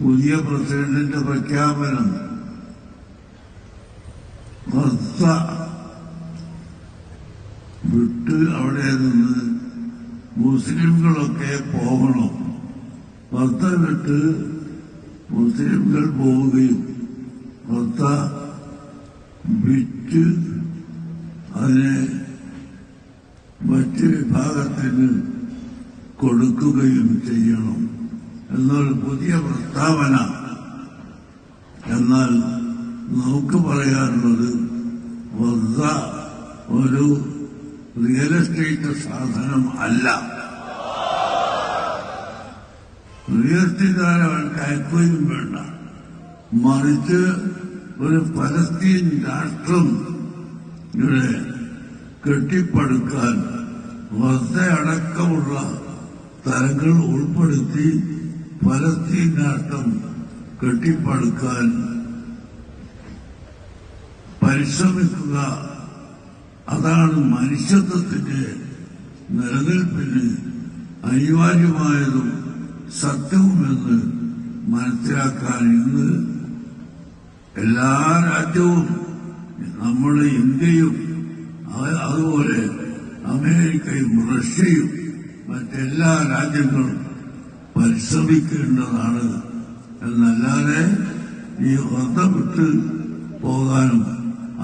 പുതിയ പ്രസിഡന്റിന്റെ പ്രഖ്യാപനം മർത്ത വിട്ട് അവിടെ നിന്ന് മുസ്ലിംകളൊക്കെ പോകണം. മർത്ത വിട്ട് മുസ്ലിംകൾ പോവുകയും മർത്ത വിറ്റ് അതിനെ മറ്റ് വിഭാഗത്തിന് കൊടുക്കുകയും ചെയ്യണം എന്നൊരു പുതിയ പ്രസ്താവന. എന്നാൽ നമുക്ക് പറയാനുള്ളത് വർദ്ധ ഒരു റിയൽ എസ്റ്റേറ്റ് സാധനം അല്ല. റിയൽ എസ്റ്റേറ്റുകാരവർക്ക് അയക്കുകയും വേണ്ട. മറിച്ച് ഒരു പലസ്തീൻ രാഷ്ട്രം ഇവിടെ കെട്ടിപ്പടുക്കാൻ വർദ്ധയടക്കമുള്ള തരങ്ങൾ ഉൾപ്പെടുത്തി പലസ്തീൻ രാഷ്ട്രം കെട്ടിപ്പടുക്കാൻ പരിശ്രമിക്കുക. അതാണ് മനുഷ്യത്വത്തിന്റെ നിലനിൽപ്പിന് അനിവാര്യമായതും സത്യവുമെന്ന് മനസ്സിലാക്കാൻ ഇന്ന് എല്ലാ രാജ്യവും, നമ്മുടെ ഇന്ത്യയും അതുപോലെ അമേരിക്കയും റഷ്യയും മറ്റെല്ലാ രാജ്യങ്ങളും പരിശ്രമിക്കേണ്ടതാണ്. എന്നല്ലാതെ ഈ വൃദ്ധ വിട്ട് പോകാനും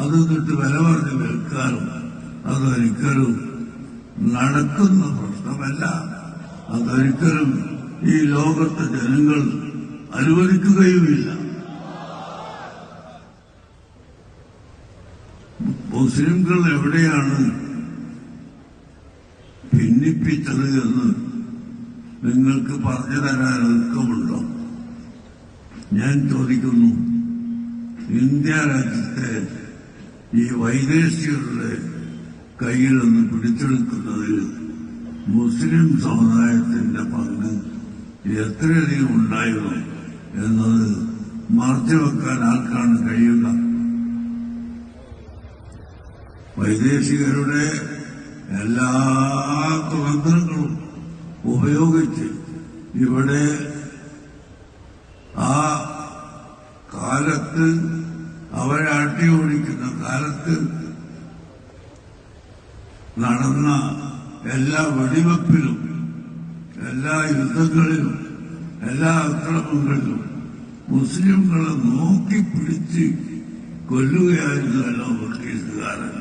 അത് തൊട്ട് വില പറഞ്ഞ് വിൽക്കാനും അതൊരിക്കലും നടക്കുന്ന പ്രശ്നമല്ല. അതൊരിക്കലും ഈ ലോകത്തെ ജനങ്ങൾ അനുവദിക്കുകയുമില്ല. മുസ്ലിംകൾ എവിടെയാണ് ഭിന്നിപ്പിച്ചത് എന്ന് നിങ്ങൾക്ക് പറഞ്ഞു തരാൻ ഒരുക്കമുണ്ടോ? ഞാൻ ചോദിക്കുന്നു. ഇന്ത്യ രാജ്യത്തെ ഈ വൈദേശികരുടെ കയ്യിൽ നിന്ന് പിടിച്ചെടുക്കുന്നതിൽ മുസ്ലിം സമുദായത്തിന്റെ പങ്ക് എത്രയധികം ഉണ്ടായിരുന്നു എന്നത് മറച്ചുവെക്കാൻ ആർക്കാണ് കഴിയുക? വൈദേശികരുടെ എല്ലാ തന്ത്രങ്ങളും ഉപയോഗിച്ച് ഇവിടെ ആ കാലത്ത് അവരെ അട്ടിയോടിക്കുന്ന കാലത്ത് നടന്ന എല്ലാ വെടിവെപ്പിലും എല്ലാ യുദ്ധങ്ങളിലും എല്ലാ അക്രമങ്ങളിലും മുസ്ലിംകളെ നോക്കി പിടിച്ച് കൊല്ലുകയായിരുന്നല്ലോ ബ്രിട്ടീഷുകാരൻ.